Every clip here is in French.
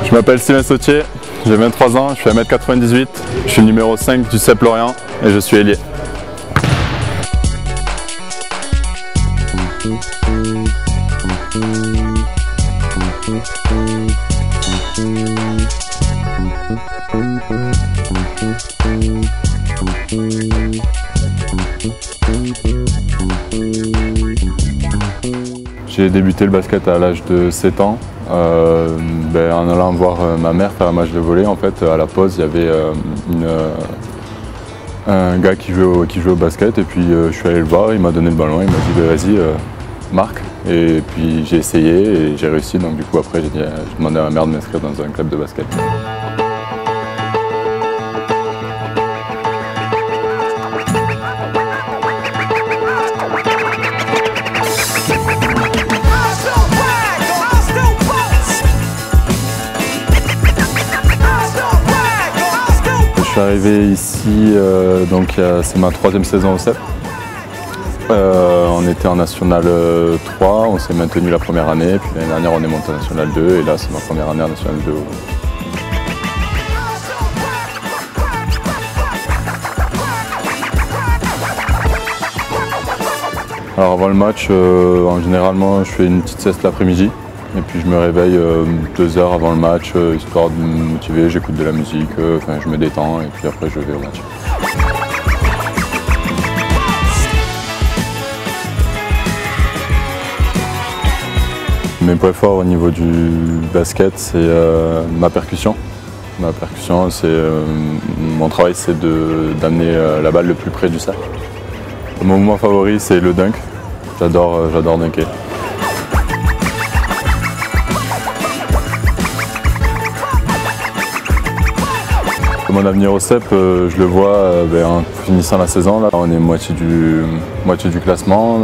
Je m'appelle Sylvain Sautier, j'ai 23 ans, je fais 1m98, je suis le numéro 5 du CEP Lorient et je suis ailier. J'ai débuté le basket à l'âge de 7 ans. En allant voir ma mère faire un match de volley, en fait, à la pause, il y avait un gars qui jouait au basket et puis je suis allé le voir, il m'a donné le ballon, il m'a dit vas-y, marque. Et puis j'ai essayé et j'ai réussi, donc du coup après j'ai demandé à ma mère de m'inscrire dans un club de basket. Je suis arrivé ici, c'est ma 3e saison au CEP. On était en National 3, on s'est maintenu la première année, puis l'année dernière on est monté en National 2 et là c'est ma première année en National 2. Alors avant le match, généralement je fais une petite sieste l'après-midi. Et puis je me réveille 2 heures avant le match, histoire de me motiver, j'écoute de la musique, je me détends et puis après je vais au match. Mes points forts au niveau du basket, c'est ma percussion. Ma percussion, mon travail c'est d'amener la balle le plus près du cercle. Mon mouvement favori c'est le dunk, j'adore dunker. Mon avenir au CEP, je le vois en finissant la saison. Là, on est moitié du classement.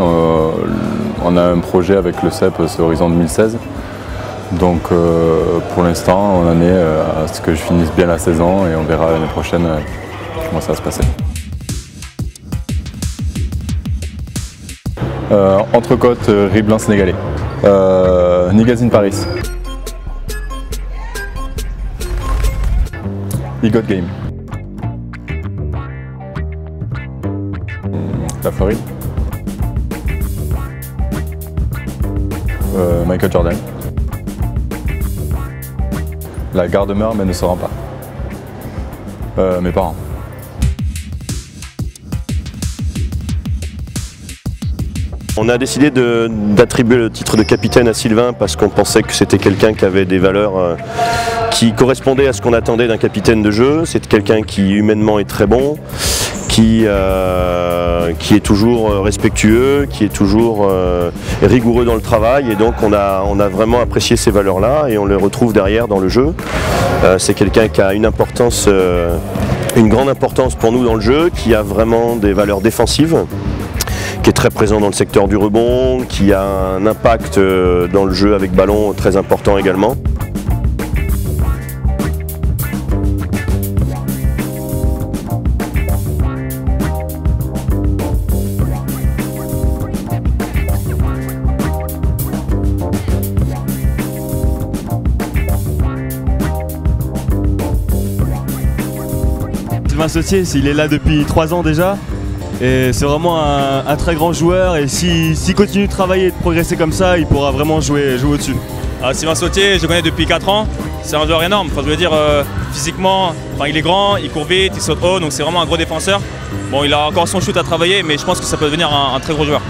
On a un projet avec le CEP, c'est Horizon 2016. Donc pour l'instant, on en est à ce que je finisse bien la saison et on verra l'année prochaine comment ça va se passer. Entrecôte, riz blanc sénégalais. Nigazine Paris. Got Game. La Floride. Michael Jordan. La gare demeure mais ne se rend pas. Mes parents. On a décidé d'attribuer le titre de capitaine à Sylvain parce qu'on pensait que c'était quelqu'un qui avait des valeurs qui correspondaient à ce qu'on attendait d'un capitaine de jeu. C'est quelqu'un qui humainement est très bon, qui est toujours respectueux, qui est toujours rigoureux dans le travail et donc on a vraiment apprécié ces valeurs-là et on les retrouve derrière dans le jeu. C'est quelqu'un qui a une grande importance pour nous dans le jeu, qui a vraiment des valeurs défensives, qui est très présent dans le secteur du rebond, qui a un impact dans le jeu avec ballon très important également. Sylvain Sautier, il est là depuis 3 ans déjà. Et c'est vraiment un très grand joueur et s'il continue de travailler et de progresser comme ça, il pourra vraiment jouer au-dessus. Sylvain Sautier, je le connais depuis 4 ans, c'est un joueur énorme. Je veux dire, physiquement, il est grand, il court vite, il saute haut, donc c'est vraiment un gros défenseur. Bon, il a encore son shoot à travailler, mais je pense que ça peut devenir un très gros joueur.